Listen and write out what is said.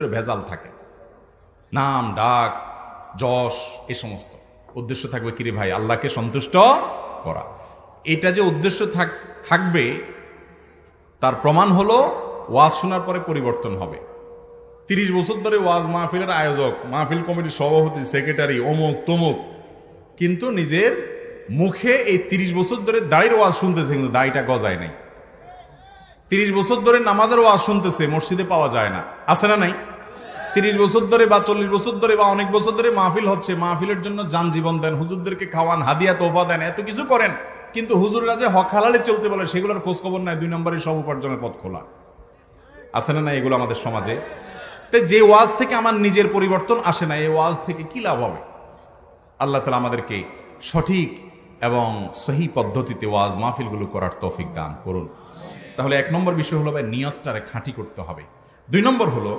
ভেজাল থাকে, নাম ডাক যশ এ সমস্ত। উদ্দেশ্য থাকবে কিরে ভাই আল্লাহকে সন্তুষ্ট করা। এটা যে উদ্দেশ্য থাকবে তার প্রমাণ হলো ওয়াজ শোনার পরে পরিবর্তন হবে। ৩০ বছর ধরে ওয়াজ মাহফিলের আয়োজক, মাহফিল কমিটির সভাপতি, সেক্রেটারি, অমুক তমুক, কিন্তু নিজের মুখে এই ৩০ বছর ধরে দাড়ির ওয়াজ শুনতেছে, কিন্তু দাড়িটা গজায় নাই। ৩০ বছর ধরে নামাজের ওয়াজ শুনতেছে, মসজিদে পাওয়া যায় না, আছে না নাই? ৩০ বছর ধরে বা ৪০ বছর ধরে বা অনেক বছর ধরে মাহফিল হচ্ছে, মাহফিলের জন্য যান জীবন দেন, হুজুরদেরকে খাওয়ান, হাদিয়া তোফা দেন, এত কিছু করেন, কিন্তু হুজুররা যে হক হালালে চলতে বলে সেগুলোর খোঁজ খবর নাই। ২ নম্বরের সব উপার্জনের পথ খোলা, আছে না না? এগুলো আমাদের সমাজে। তাই যে ওয়াজ থেকে আমার নিজের পরিবর্তন আসে না, এই ওয়াজ থেকে কি লাভ হবে? আল্লাহ তাআলা আমাদেরকে সঠিক এবং সহি পদ্ধতিতে ওয়াজ মাহফিলগুলো করার তৌফিক দান করুন। তাহলে ১ নম্বর বিষয় হলো ভাই নিয়তটারে খাঁটি করতে হবে। ২ নম্বর হলো